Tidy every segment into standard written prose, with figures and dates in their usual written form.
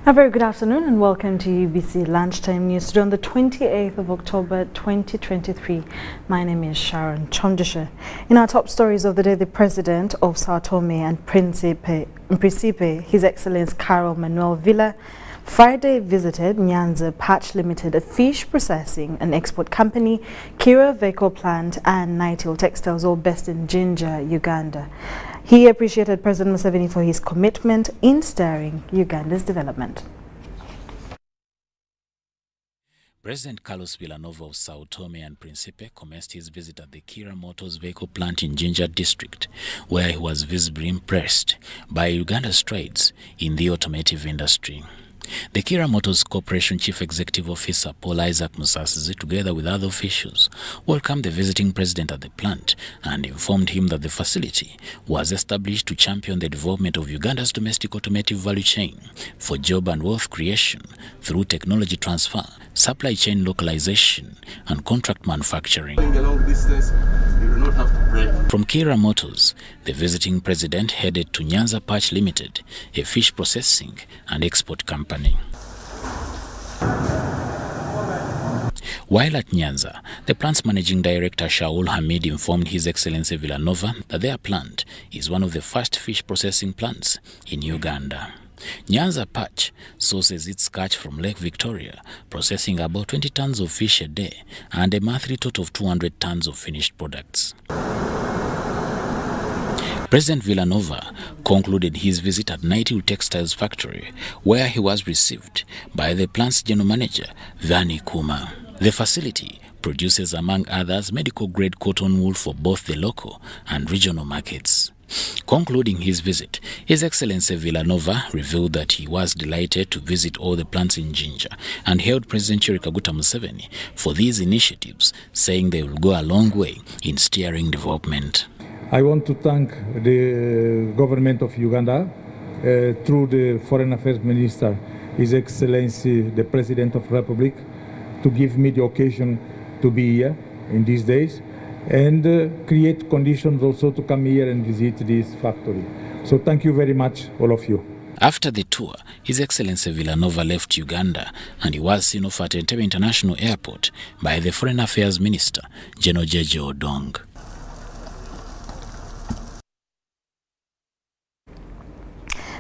A very good afternoon and welcome to UBC Lunchtime News today on the 28th of October 2023. My name is Sharon Kyomugisha. In our top stories of the day, the President of Sao Tome and Principe, His Excellency Carol Manuel Villa, Friday visited Nyanza Patch Limited, a fish processing and export company, Kira Vehicle Plant and Nightingale Textiles, all based in Jinja, Uganda. He appreciated President Museveni for his commitment in steering Uganda's development. President Carlos Villanova of Sao Tome and Principe commenced his visit at the Kira Motors Vehicle Plant in Jinja District, where he was visibly impressed by Uganda's strides in the automotive industry. The Kira Motors Corporation Chief Executive Officer Paul Isaac Musasizi, together with other officials, welcomed the visiting president at the plant and informed him that the facility was established to champion the development of Uganda's domestic automotive value chain for job and wealth creation through technology transfer, supply chain localization, and contract manufacturing. From Kira Motors, the visiting president headed to Nyanza Patch Limited, a fish processing and export company. While at Nyanza, the plant's managing director Shaul Hamid informed His Excellency Villanova that their plant is one of the first fish processing plants in Uganda. Nyanza Patch sources its catch from Lake Victoria, processing about 20 tons of fish a day and a monthly total of 200 tons of finished products. President Villanova concluded his visit at Nightingale Textiles factory, where he was received by the plant's general manager, Vani Kuma. The facility produces, among others, medical-grade cotton wool for both the local and regional markets. Concluding his visit, His Excellency Villanova revealed that he was delighted to visit all the plants in Jinja and hailed President Yoweri Kaguta Museveni for these initiatives, saying they will go a long way in steering development. I want to thank the government of Uganda through the Foreign Affairs Minister, His Excellency the President of the Republic, to give me the occasion to be here in these days and create conditions also to come here and visit this factory. So thank you very much, all of you. After the tour, His Excellency Villanova left Uganda and he was seen off at Entebbe International Airport by the Foreign Affairs Minister, General Jeje Odong.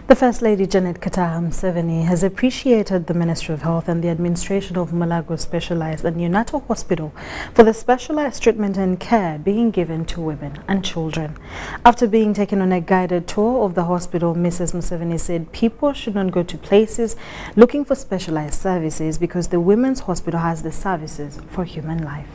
The First Lady Janet Kataha Museveni has appreciated the Ministry of Health and the administration of Mulago Specialized and Neonatal Hospital for the specialized treatment and care being given to women and children. After being taken on a guided tour of the hospital, Mrs. Museveni said people should not go to places looking for specialized services because the Women's Hospital has the services for human life.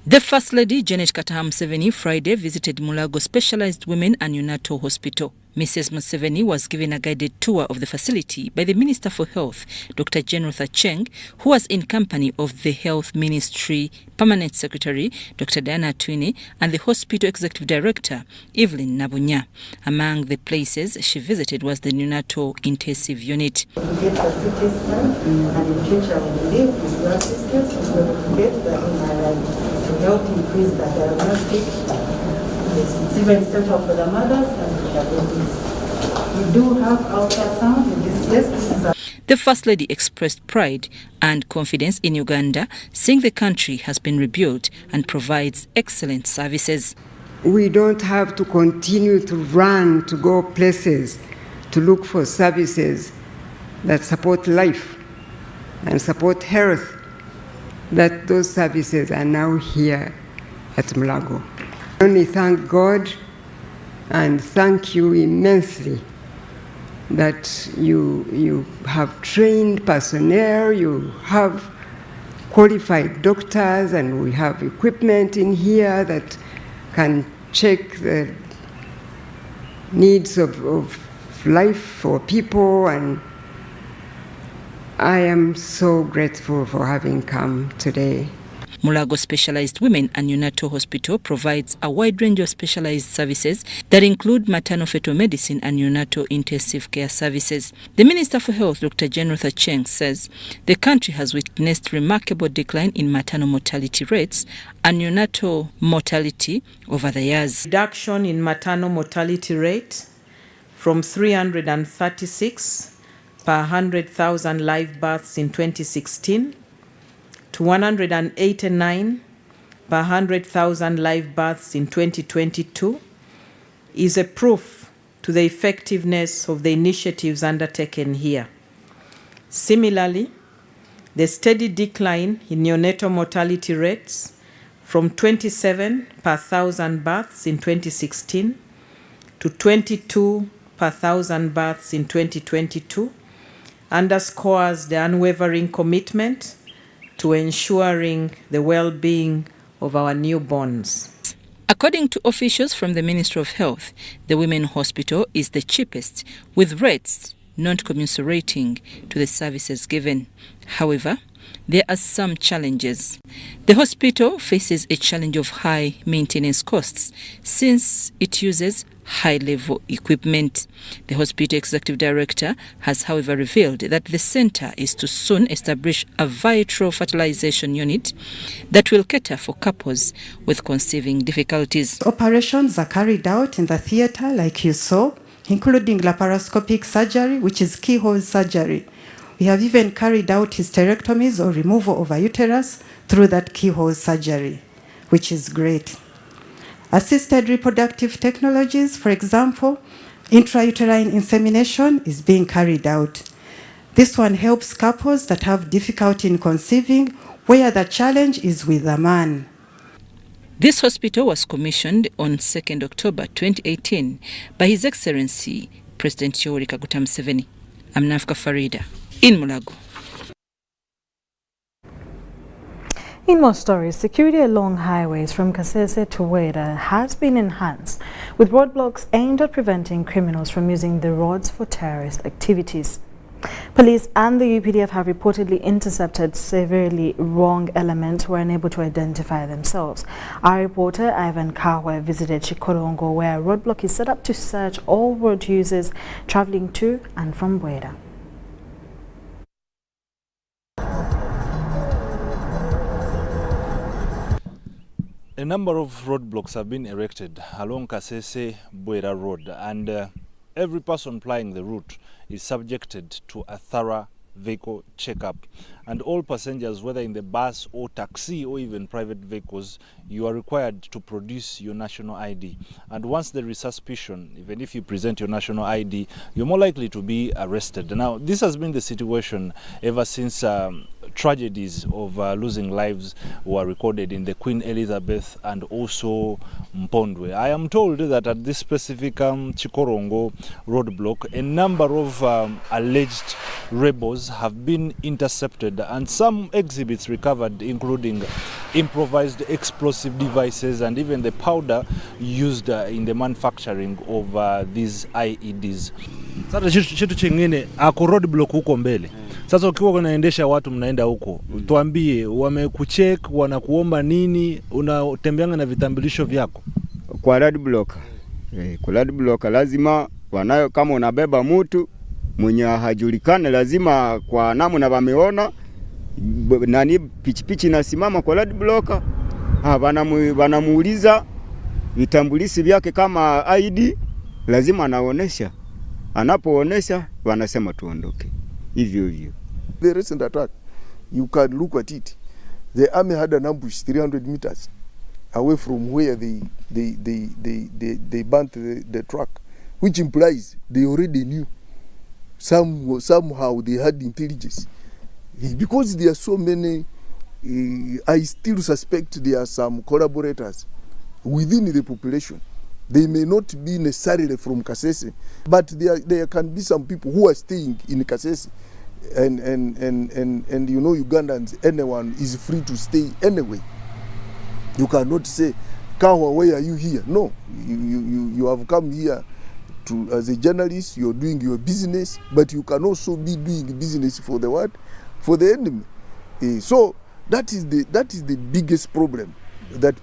The First Lady Janet Kataha Museveni Friday visited Mulago Specialized Women and Neonatal Hospital. Mrs. Museveni was given a guided tour of the facility by the Minister for Health, Dr. General Cheng, who was in company of the Health Ministry Permanent Secretary, Dr. Diana Twine, and the Hospital Executive Director, Evelyn Nabunya. Among the places she visited was the Neonatal Intensive Unit. We get a CT scan, and in future we will live with your assistance to get the MRI to help increase the diagnostic. It's even safer for the mothers and for the babies. We do have ultrasound in this place. This is The First Lady expressed pride and confidence in Uganda, saying the country has been rebuilt and provides excellent services. We don't have to continue to run to go places to look for services that support life and support health, that those services are now here at Mulago. I only thank God and thank you immensely that you have trained personnel, you have qualified doctors, and we have equipment in here that can check the needs of life for people, and I am so grateful for having come today. Mulago Specialized Women and Neonatal Hospital provides a wide range of specialized services that include maternal-fetal medicine and neonatal intensive care services. The Minister for Health, Dr. General Cheng, says the country has witnessed remarkable decline in maternal mortality rates and neonatal mortality over the years. Reduction in maternal mortality rate from 336 per 100,000 live births in 2016 to 189 per 100,000 live births in 2022 is a proof to the effectiveness of the initiatives undertaken here. Similarly, the steady decline in neonatal mortality rates from 27 per 1,000 births in 2016 to 22 per 1,000 births in 2022 underscores the unwavering commitment to ensuring the well-being of our newborns. According to officials from the Ministry of Health, the Women Hospital is the cheapest, with rates not commensurating to the services given. However, there are some challenges. The hospital faces a challenge of high maintenance costs since it uses high-level equipment. The hospital executive director has, however, revealed that the center is to soon establish a vitro fertilization unit that will cater for couples with conceiving difficulties. Operations are carried out in the theater, like you saw, including laparoscopic surgery, which is keyhole surgery. We have even carried out hysterectomies or removal of a uterus through that keyhole surgery, which is great. Assisted reproductive technologies, for example, intrauterine insemination is being carried out. This one helps couples that have difficulty in conceiving, where the challenge is with the man. This hospital was commissioned on 2nd October 2018 by His Excellency President Yoweri Kaguta Museveni. I'm Nafka Farida in Mulago. In more stories, security along highways from Kasese to Weda has been enhanced, with roadblocks aimed at preventing criminals from using the roads for terrorist activities. Police and the UPDF have reportedly intercepted severely wrong elements who were unable to identify themselves. Our reporter Ivan Kawe visited Chikorongo, where a roadblock is set up to search all road users traveling to and from Weda. A number of roadblocks have been erected along Kasese-Bwera Road, and every person plying the route is subjected to a thorough vehicle checkup. And all passengers, whether in the bus or taxi or even private vehicles, you are required to produce your national ID. And once there is suspicion, even if you present your national ID, you're more likely to be arrested. Now, this has been the situation ever since tragedies of losing lives were recorded in the Queen Elizabeth and also Mpondwe. I am told that at this specific Chikorongo roadblock, a number of alleged rebels have been intercepted and some exhibits recovered, including improvised explosive devices and even the powder used in the manufacturing of these IEDs. Sasa kitu chingine ako roadblock huko mbele. Sasa ukiwa unaendesha watu mnaenda huko, tuambie wamekucheck, wanakuomba nini, unatembeanga na vitambulisho vyako? Kwa roadblock. Kwa roadblock lazima wanayo, kama unabeba mtu mwenye hajulikane, lazima kwa namna wameona nani pichipichi nasimama kwa roadblock, wanamuuliza vitambulisho vyake kama ID, lazima anaonesha. Anapoonesha wanasema tuondoke. Hivyo. The recent attack, you can look at it. The army had an ambush 300 meters away from where they burnt the truck, which implies they already knew. Somehow they had intelligence. Because there are so many, I still suspect there are some collaborators within the population. They may not be necessarily from Kasese, but there can be some people who are staying in Kasese, and you know, Ugandans, anyone is free to stay anyway. You cannot say, Kawa, why are you here? No, you have come here to, as a journalist, you're doing your business, but you can also be doing business for the what? For the enemy. So that is the biggest problem that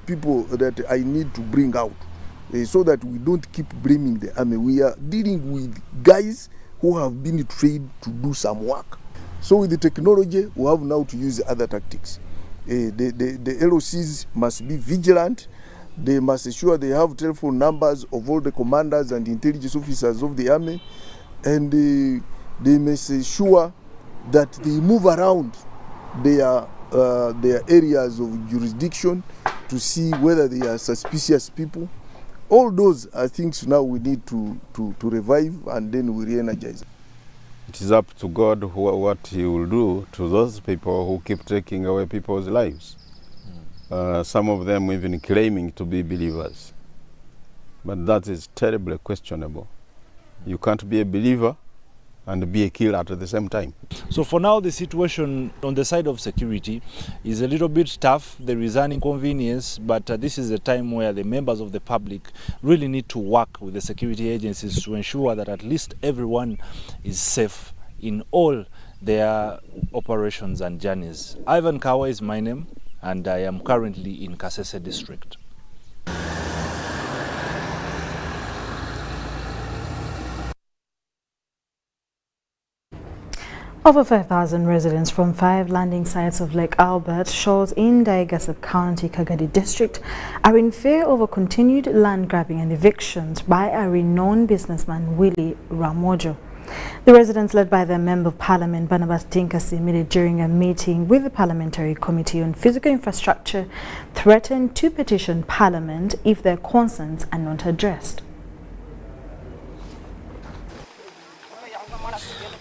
I need to bring out. So that we don't keep blaming the army. We are dealing with guys who have been trained to do some work. So with the technology, we have now to use other tactics. The LOCs must be vigilant, They must ensure they have telephone numbers of all the commanders and intelligence officers of the army, and they must ensure that they move around their areas of jurisdiction to see whether they are suspicious people. All those are things now we need to revive, and then we re-energize. It is up to God what he will do to those people who keep taking away people's lives. Some of them even claiming to be believers. But that is terribly questionable. You can't be a believer and be a killer at the same time. So for now, the situation on the side of security is a little bit tough. There is an inconvenience, but this is a time where the members of the public really need to work with the security agencies to ensure that at least everyone is safe in all their operations and journeys. Ivan Kawa is my name, and I am currently in Kasese district. Over 5,000 residents from 5 landing sites of Lake Albert Shores in Daiga Sub-County, Kagadi District are in fear over continued land grabbing and evictions by a renowned businessman, Willie Ramojo. The residents, led by their Member of Parliament, Barnabas Tinkasimile, during a meeting with the Parliamentary Committee on Physical Infrastructure, threatened to petition Parliament if their concerns are not addressed.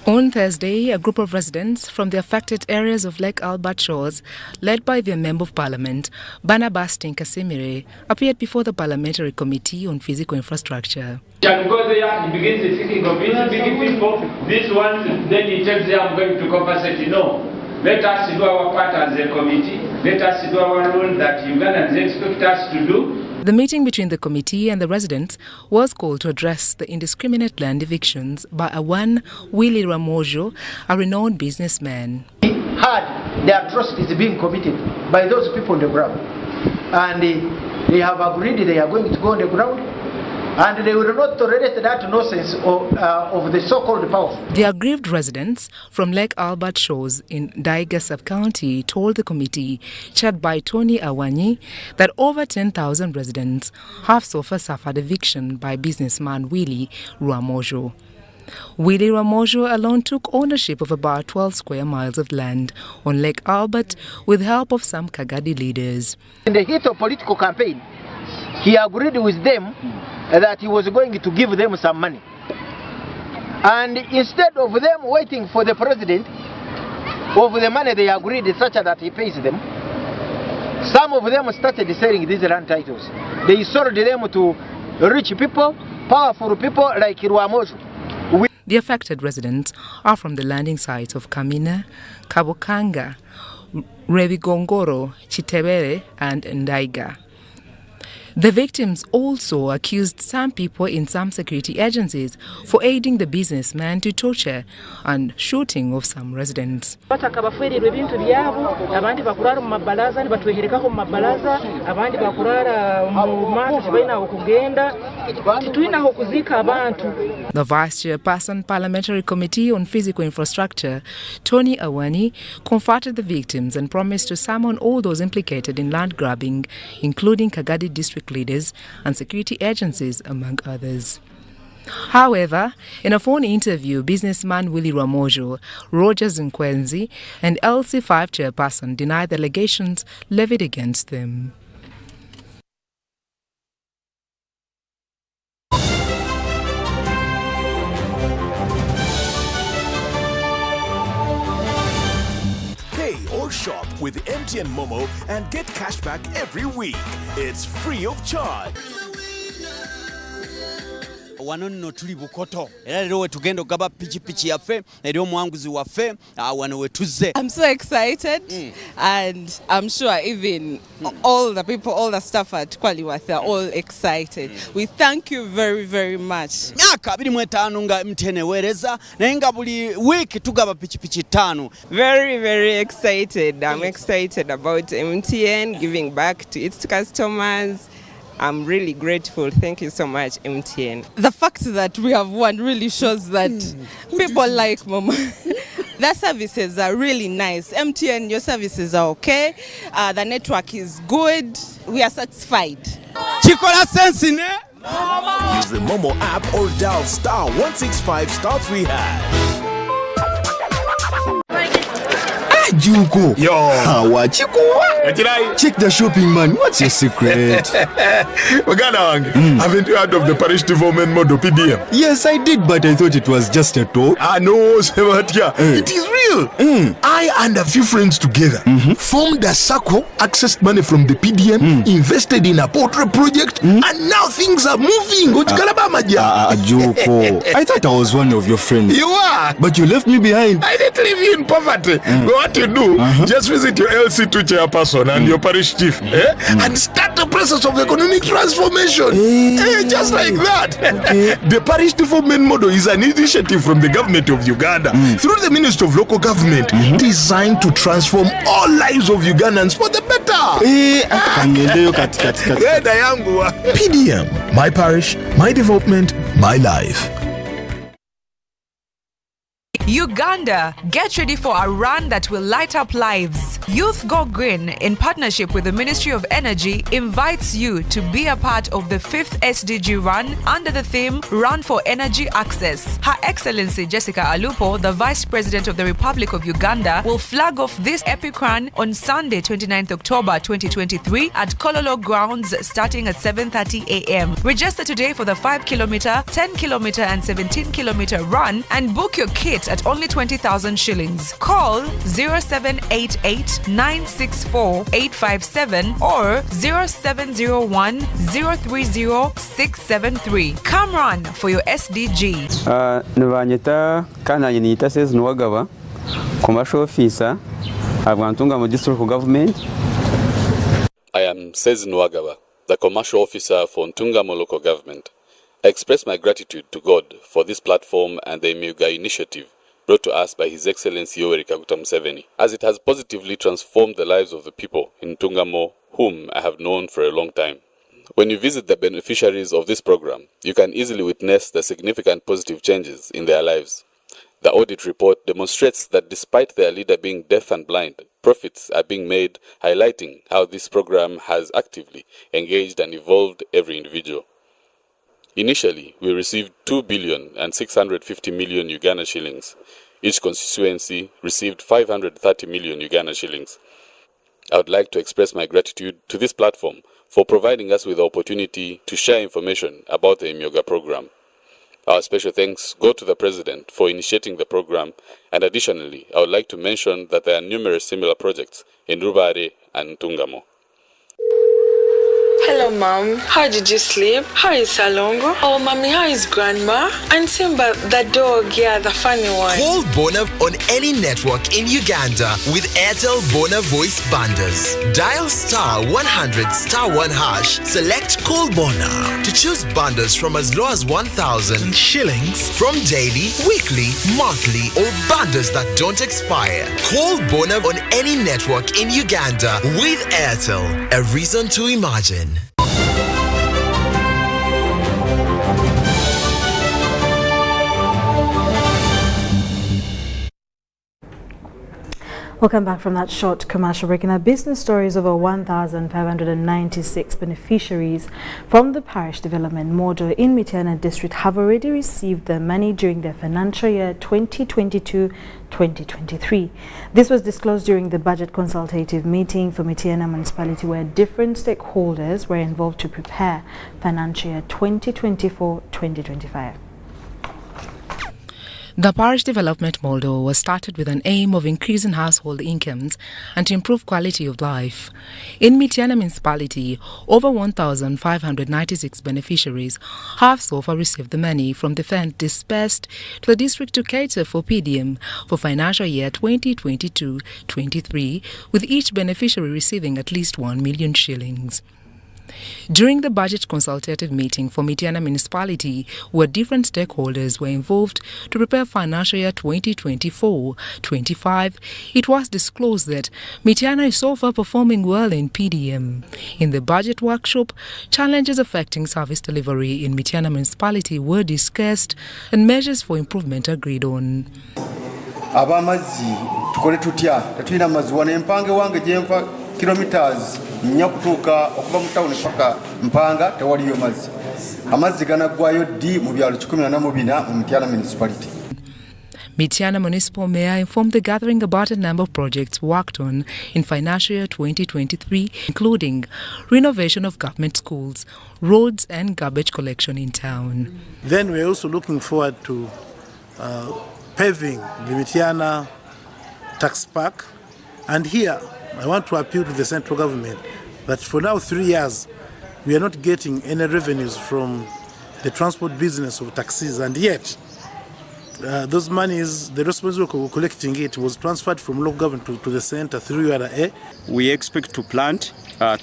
On Thursday, a group of residents from the affected areas of Lake Albert Shores, led by their Member of Parliament, Barnabas Tinkasimile, appeared before the Parliamentary Committee on Physical Infrastructure. Can go there, he begins thinking of these big people, these ones, then he tells them, I'm going to compensate. No, let us do our part as a committee, let us do our role that Ugandans expect us to do. The meeting between the committee and the residents was called to address the indiscriminate land evictions by a one Willie Ramojo, a renowned businessman. He heard the atrocities being committed by those people on the ground, and they have agreed they are going to go on the ground, and they will not tolerate that nonsense of the so-called power. The aggrieved residents from Lake Albert Shores in Daiga Sub-County told the committee, chaired by Tony Awanyi, that over 10,000 residents have so far suffered eviction by businessman Willie Ramojo. Willie Ramojo alone took ownership of about 12 square miles of land on Lake Albert with help of some Kagadi leaders. In the heat of political campaign, he agreed with them that he was going to give them some money. And instead of them waiting for the president of the money they agreed such that he pays them, some of them started selling these land titles. They sold them to rich people, powerful people like Ramojo. The affected residents are from the landing sites of Kamina, Kabukanga, Revigongoro, Chitebere and Ndaiga. The victims also accused some people in some security agencies for aiding the businessman to torture and shooting of some residents. The Vice Chairperson Parliamentary Committee on Physical Infrastructure, Tony Awani, comforted the victims and promised to summon all those implicated in land grabbing, including Kagadi District leaders and security agencies, among others. However, in a phone interview, businessman Willie Ramojo, Rogers Nkwenzi, and LC5 chairperson denied the allegations levied against them. Pay or shop with MTN Momo and get cashback every week. It's free of charge. Wano nno tuli bukoto era lero wetugenda ogaba pichipichi yaffe eri omwanguzi waffe wano wetuze. I'm so excited and I'm sure even all the people, all the staff at Kwaliwath are all excited. We thank you very, very much. Myaka 25 nga MTN ewereza naye nga buli week tugaba pichipichi 5. Very, very excited. I'm excited about MTN giving back to its customers. I'm really grateful. Thank you so much, MTN. The fact that we have won really shows that people like Mama. Their services are really nice. MTN, your services are okay. The network is good. We are satisfied. Chikola sense ne? Use the Momo app or dial *165*3#. Juko. Yo. What you go? Check the shopping, man. What's your secret? Haven't you heard of the parish development model PDM? Yes, I did, but I thought it was just a talk. No, Sebatia. It is real. I and a few friends together formed a circle, accessed money from the PDM, invested in a poultry project, and now things are moving. Juko. I thought I was one of your friends. You are. But you left me behind. I didn't leave you in poverty. What you do, just visit your LC2 chairperson and your parish chief and start the process of economic transformation. Just like that. The parish development model is an initiative from the government of Uganda through the Ministry of Local Government designed to transform all lives of Ugandans for the better. PDM, my parish, my development, my life. Uganda, get ready for a run that will light up lives. Youth Go Green, in partnership with the Ministry of Energy, invites you to be a part of the 5th SDG run under the theme Run for Energy Access. Her Excellency Jessica Alupo, the Vice President of the Republic of Uganda, will flag off this epic run on Sunday, 29th October 2023 at Kololo Grounds starting at 7:30 a.m. Register today for the 5-kilometer, 10-kilometer and 17-kilometer run and book your kit at only 20,000 shillings. Call 0788-964-857 or 0701-030-673. Come run for your SDG. Nivanyita kana yinita says Nwagaba, commercial officer, Abantungamo District Government. I am Sez Nwagaba, the commercial officer for Ntungamo Local Government. I express my gratitude to God for this platform and the Myuga initiative brought to us by His Excellency Yoweri Kaguta Museveni, as it has positively transformed the lives of the people in Ntungamo, whom I have known for a long time. When you visit the beneficiaries of this program, you can easily witness the significant positive changes in their lives. The audit report demonstrates that despite their leader being deaf and blind, profits are being made, highlighting how this program has actively engaged and evolved every individual. Initially, we received 2,650 million Uganda shillings. Each constituency received 530 million Uganda shillings. I would like to express my gratitude to this platform for providing us with the opportunity to share information about the Imyoga program. Our special thanks go to the President for initiating the program, and additionally, I would like to mention that there are numerous similar projects in Rubare and Ntungamo. Hello, Mom. How did you sleep? How is Salongo? Oh, Mommy, how is Grandma? And Simba, the dog, yeah, the funny one. Call Bona on any network in Uganda with Airtel Bona voice bundles. Dial *100*1#. Select Call Bona to choose bundles from as low as 1,000 shillings from daily, weekly, monthly, or bundles that don't expire. Call Bona on any network in Uganda with Airtel. A reason to imagine. Welcome back from that short commercial break. In our business stories, over 1,596 beneficiaries from the parish development model in Mityana district have already received their money during their financial year 2022-2023. This was disclosed during the budget consultative meeting for Mityana municipality, where different stakeholders were involved to prepare financial year 2024-2025. The parish development model was started with an aim of increasing household incomes and to improve quality of life. In Mityana municipality, over 1,596 beneficiaries have so far received the money from the fund dispersed to the district to cater for PDM for financial year 2022-23, with each beneficiary receiving at least 1 million shillings. During the budget consultative meeting for Mityana municipality, where different stakeholders were involved to prepare financial year 2024-25, it was disclosed that Mityana is so far performing well in PDM. In the budget workshop, challenges affecting service delivery in Mityana municipality were discussed and measures for improvement agreed on. Abamazi tukole tutya tatulina amazi wano empange wange gyempa kilometers nnya kutuuka okuva mu tawuni paka Mpanga tewaliyo mazzi. Amazzi ganaggwayo ddi mu byalo 14 mu Mityana municipality. Mityana Municipal Mayor informed the gathering about a number of projects worked on in financial year 2023, including renovation of government schools, roads and garbage collection in town. Then we're also looking forward to paving the Mityana tax park. And here, I want to appeal to the central government that for now 3 years, we are not getting any revenues from the transport business of taxis, and yet those monies, the responsibility of collecting it was transferred from local government to the center through URA. We expect to plant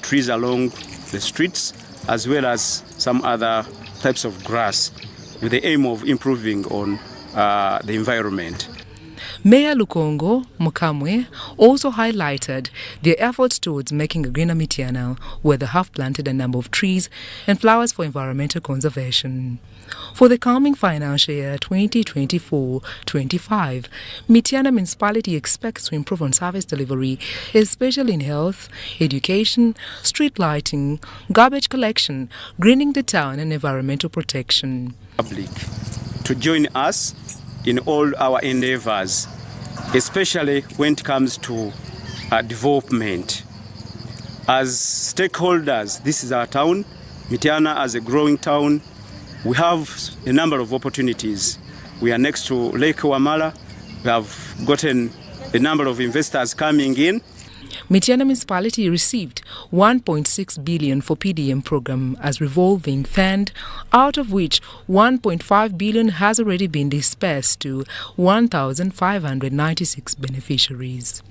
trees along the streets as well as some other types of grass with the aim of improving on the environment. Mayor Lukongo Mukamwe also highlighted their efforts towards making a greener Mityana, where they have planted a number of trees and flowers for environmental conservation. For the coming financial year 2024-25, Mityana municipality expects to improve on service delivery, especially in health, education, street lighting, garbage collection, greening the town and environmental protection. Public to join us in all our endeavors, especially when it comes to development. As stakeholders, this is our town. Mityana as a growing town, we have a number of opportunities. We are next to Lake Wamala. We have gotten a number of investors coming in. Mityana municipality received 1.6 billion for PDM program as revolving fund, out of which 1.5 billion has already been dispersed to 1,596 beneficiaries.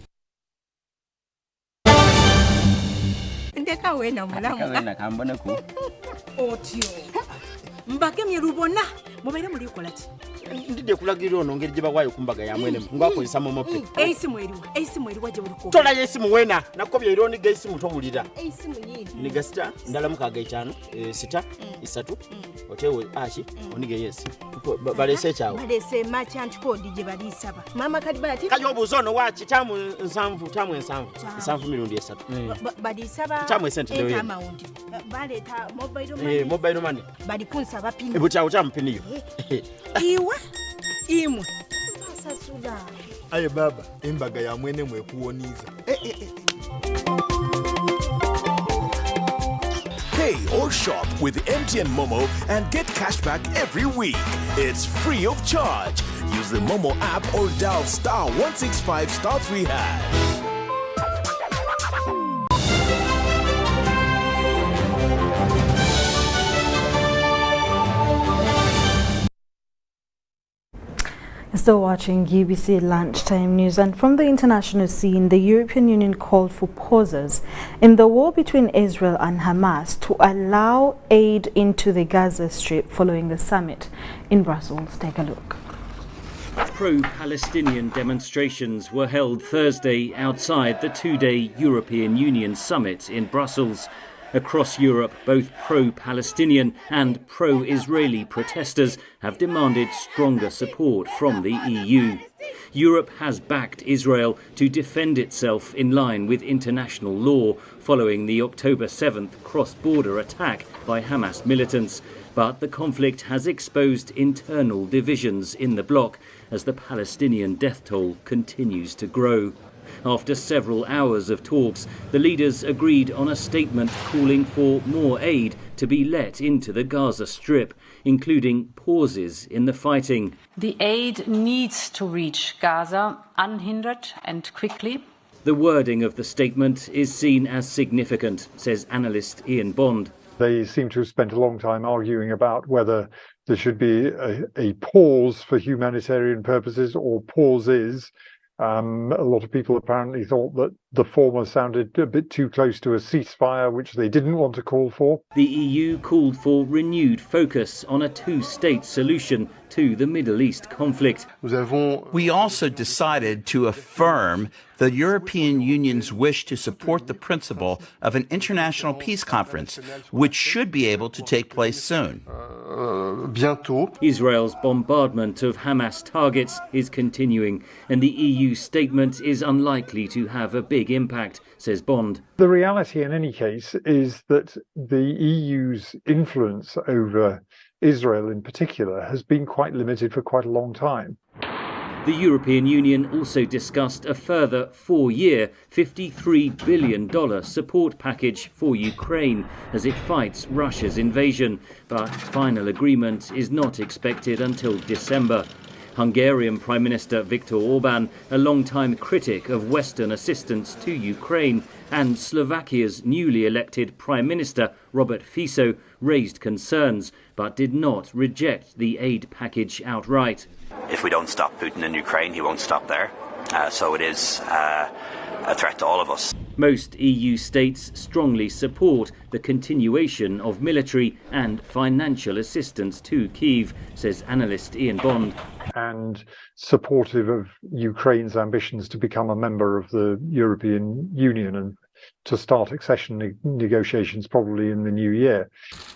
Mbakemye rubona mubaire muri kolati ndije kulagirira ono ngeri gibagwayo kumbaga ya mwene ngwakozesa momope eisi mweri waje buliko tola yesi muwena nakobye ironi geisi mutobulira eisi munyini ni gasita ndala mukaga 5 6 3 otewe ashi onige yesi balese chawo balese machi antikodi je balisaba mama kadi bati kayo buzono wachi tamu nsanvu mirundi 3 balisaba tamu sente dewe amount baleta mobile money bali kunsa bapini ebucha utampiniyo iwa imwe sasuda aye baba embaga ya mwene mwekuwoniza Pay or shop with MTN Momo and get cashback every week. It's free of charge. Use the Momo app or dial *165*3#. Still watching UBC Lunchtime News, and from the international scene, the European Union called for pauses in the war between Israel and Hamas to allow aid into the Gaza Strip following the summit in Brussels. Take a look. Pro-Palestinian demonstrations were held Thursday outside the two-day European Union summit in Brussels. Across Europe, both pro-Palestinian and pro-Israeli protesters have demanded stronger support from the EU. Europe has backed Israel to defend itself in line with international law following the October 7th cross-border attack by Hamas militants. But the conflict has exposed internal divisions in the bloc as the Palestinian death toll continues to grow. After several hours of talks, the leaders agreed on a statement calling for more aid to be let into the Gaza Strip, including pauses in the fighting. The aid needs to reach Gaza unhindered and quickly. The wording of the statement is seen as significant, says analyst Ian Bond. They seem to have spent a long time arguing about whether there should be a pause for humanitarian purposes or pauses. A lot of people apparently thought that the former sounded a bit too close to a ceasefire, which they didn't want to call for. The EU called for renewed focus on a two-state solution to the Middle East conflict. We also decided to affirm the European Union's wish to support the principle of an international peace conference, which should be able to take place soon. bientôt. Israel's bombardment of Hamas targets is continuing, and the EU statement is unlikely to have a big impact, says Bond. The reality in any case is that the EU's influence over Israel in particular has been quite limited for quite a long time. The European Union also discussed a further 4-year, $53 billion support package for Ukraine as it fights Russia's invasion, but final agreement is not expected until December. Hungarian Prime Minister Viktor Orban, a long-time critic of Western assistance to Ukraine, and Slovakia's newly elected Prime Minister Robert Fico raised concerns, but did not reject the aid package outright. If we don't stop Putin in Ukraine, he won't stop there. So it is a threat to all of us. Most EU states strongly support the continuation of military and financial assistance to Kyiv, says analyst Ian Bond. And supportive of Ukraine's ambitions to become a member of the European Union and to start accession negotiations probably in the new year.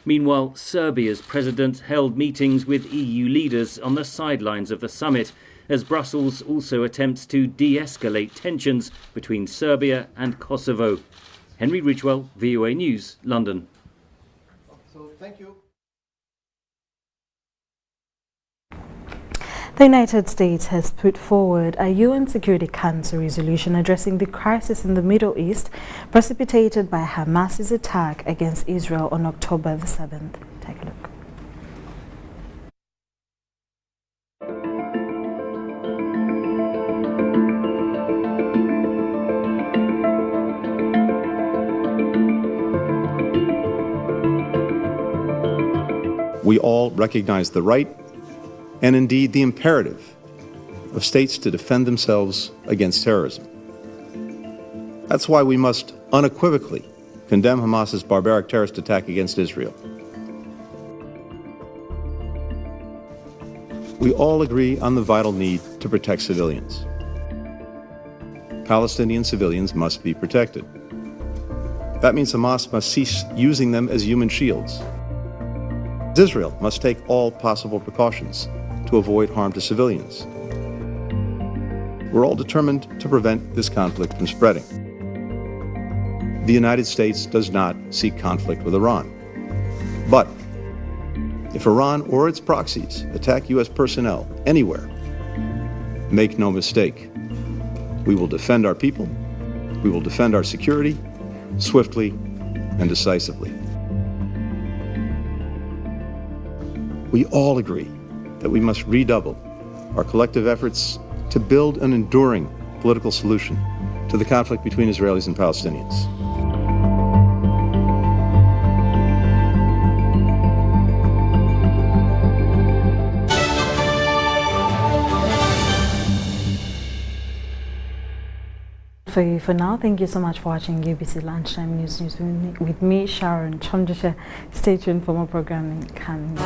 Meanwhile, Serbia's president held meetings with EU leaders on the sidelines of the summit, as Brussels also attempts to de-escalate tensions between Serbia and Kosovo. Henry Ridgewell, VOA News, London. Thank you. The United States has put forward a UN Security Council resolution addressing the crisis in the Middle East precipitated by Hamas's attack against Israel on October the 7th. Take a look. We all recognize the right and indeed the imperative of states to defend themselves against terrorism. That's why we must unequivocally condemn Hamas's barbaric terrorist attack against Israel. We all agree on the vital need to protect civilians. Palestinian civilians must be protected. That means Hamas must cease using them as human shields. Israel must take all possible precautions to avoid harm to civilians. We're all determined to prevent this conflict from spreading. The United States does not seek conflict with Iran. But if Iran or its proxies attack U.S. personnel anywhere, make no mistake, we will defend our people, we will defend our security, swiftly and decisively. We all agree that we must redouble our collective efforts to build an enduring political solution to the conflict between Israelis and Palestinians. For now, thank you so much for watching UBC Lunchtime News with me, Sharon Kyomugisha. Stay tuned for more programming coming.